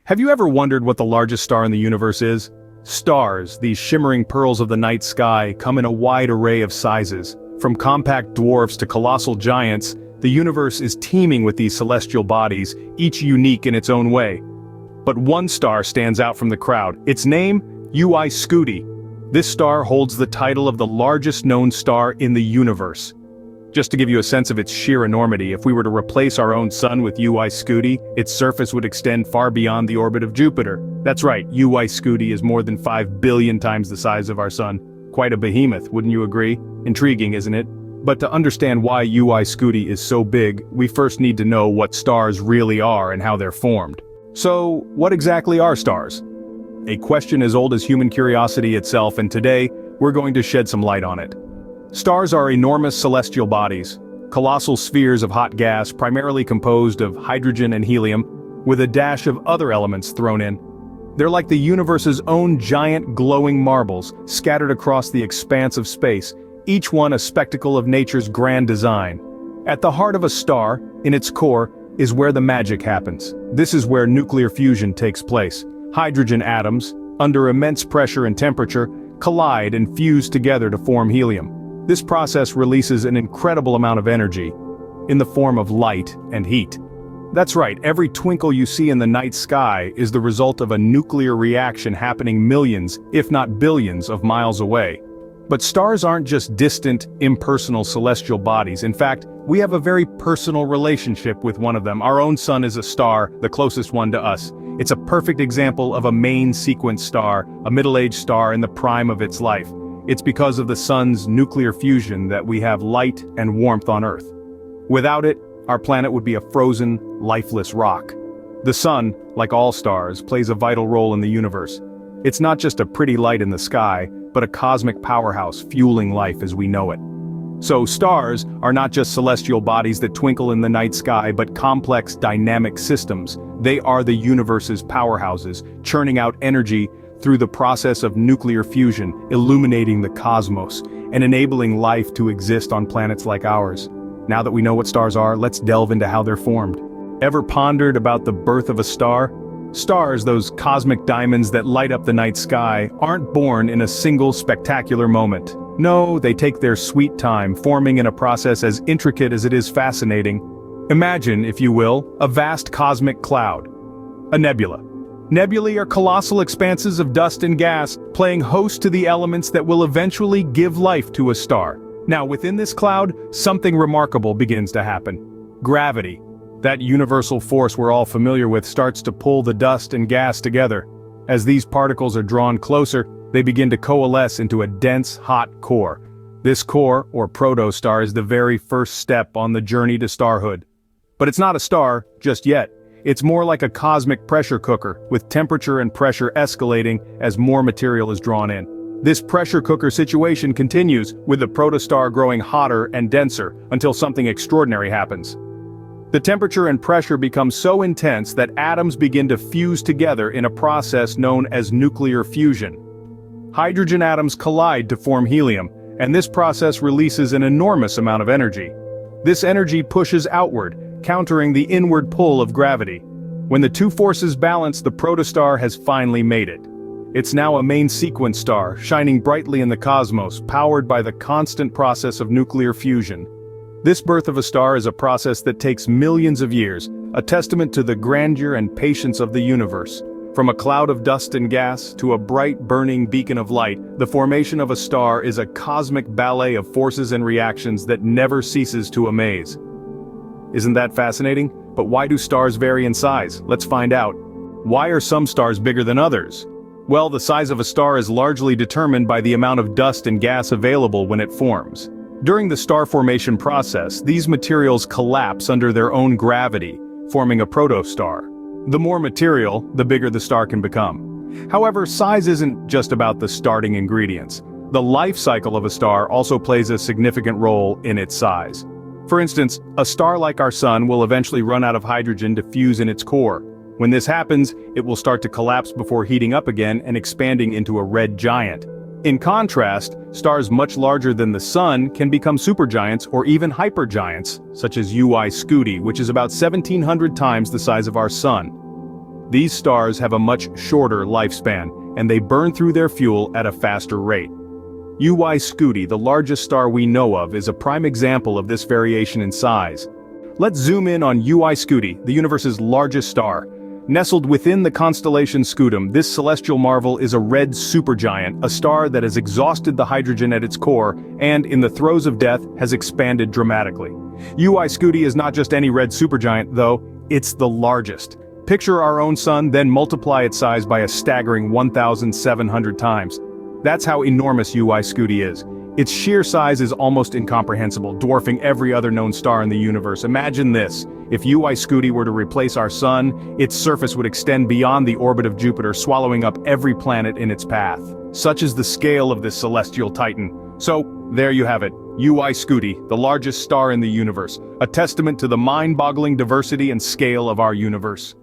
Have you ever wondered what the largest star in the universe is? Stars, these shimmering pearls of the night sky, come in a wide array of sizes. From compact dwarfs to colossal giants, the universe is teeming with these celestial bodies, each unique in its own way. But one star stands out from the crowd. Its name? UY Scuti. This star holds the title of the largest known star in the universe. Just to give you a sense of its sheer enormity, if we were to replace our own sun with UY Scuti, its surface would extend far beyond the orbit of Jupiter. That's right, UY Scuti is more than 5 billion times the size of our sun. Quite a behemoth, wouldn't you agree? Intriguing, isn't it? But to understand why UY Scuti is so big, we first need to know what stars really are and how they're formed. So, what exactly are stars? A question as old as human curiosity itself, and today, we're going to shed some light on it. Stars are enormous celestial bodies, colossal spheres of hot gas primarily composed of hydrogen and helium, with a dash of other elements thrown in. They're like the universe's own giant glowing marbles, scattered across the expanse of space, each one a spectacle of nature's grand design. At the heart of a star, in its core, is where the magic happens. This is where nuclear fusion takes place. Hydrogen atoms, under immense pressure and temperature, collide and fuse together to form helium. This process releases an incredible amount of energy, in the form of light and heat. That's right, every twinkle you see in the night sky is the result of a nuclear reaction happening millions, if not billions, of miles away. But stars aren't just distant, impersonal celestial bodies. In fact, we have a very personal relationship with one of them. Our own sun is a star, the closest one to us. It's a perfect example of a main sequence star, a middle-aged star in the prime of its life. It's because of the sun's nuclear fusion that we have light and warmth on Earth. Without it, our planet would be a frozen, lifeless rock. The sun, like all stars, plays a vital role in the universe. It's not just a pretty light in the sky, but a cosmic powerhouse fueling life as we know it. So stars are not just celestial bodies that twinkle in the night sky, but complex, dynamic systems. They are the universe's powerhouses, churning out energy through the process of nuclear fusion, illuminating the cosmos, and enabling life to exist on planets like ours. Now that we know what stars are, let's delve into how they're formed. Ever pondered about the birth of a star? Stars, those cosmic diamonds that light up the night sky, aren't born in a single spectacular moment. No, they take their sweet time, forming in a process as intricate as it is fascinating. Imagine, if you will, a vast cosmic cloud. A nebula. Nebulae are colossal expanses of dust and gas, playing host to the elements that will eventually give life to a star. Now, within this cloud, something remarkable begins to happen. Gravity. That universal force we're all familiar with starts to pull the dust and gas together. As these particles are drawn closer, they begin to coalesce into a dense, hot core. This core, or protostar, is the very first step on the journey to starhood. But it's not a star, just yet. It's more like a cosmic pressure cooker, with temperature and pressure escalating as more material is drawn in. This pressure cooker situation continues, with the protostar growing hotter and denser, until something extraordinary happens. The temperature and pressure become so intense that atoms begin to fuse together in a process known as nuclear fusion. Hydrogen atoms collide to form helium, and this process releases an enormous amount of energy. This energy pushes outward, countering the inward pull of gravity. When the two forces balance, the protostar has finally made it. It's now a main sequence star, shining brightly in the cosmos, powered by the constant process of nuclear fusion. This birth of a star is a process that takes millions of years, a testament to the grandeur and patience of the universe. From a cloud of dust and gas to a bright, burning beacon of light, the formation of a star is a cosmic ballet of forces and reactions that never ceases to amaze. Isn't that fascinating? But why do stars vary in size? Let's find out. Why are some stars bigger than others? Well, the size of a star is largely determined by the amount of dust and gas available when it forms. During the star formation process, these materials collapse under their own gravity, forming a protostar. The more material, the bigger the star can become. However, size isn't just about the starting ingredients. The life cycle of a star also plays a significant role in its size. For instance, a star like our sun will eventually run out of hydrogen to fuse in its core. When this happens, it will start to collapse before heating up again and expanding into a red giant. In contrast, stars much larger than the sun can become supergiants or even hypergiants, such as UY Scuti, which is about 1,700 times the size of our sun. These stars have a much shorter lifespan, and they burn through their fuel at a faster rate. UY Scuti, the largest star we know of, is a prime example of this variation in size. Let's zoom in on UY Scuti, the universe's largest star. Nestled within the constellation Scutum, this celestial marvel is a red supergiant, a star that has exhausted the hydrogen at its core and, in the throes of death, has expanded dramatically. UY Scuti is not just any red supergiant, though, it's the largest. Picture our own sun, then multiply its size by a staggering 1,700 times. That's how enormous UY Scuti is. Its sheer size is almost incomprehensible, dwarfing every other known star in the universe. Imagine this: if UY Scuti were to replace our sun, its surface would extend beyond the orbit of Jupiter, swallowing up every planet in its path. Such is the scale of this celestial titan. So, there you have it, UY Scuti, the largest star in the universe, a testament to the mind-boggling diversity and scale of our universe.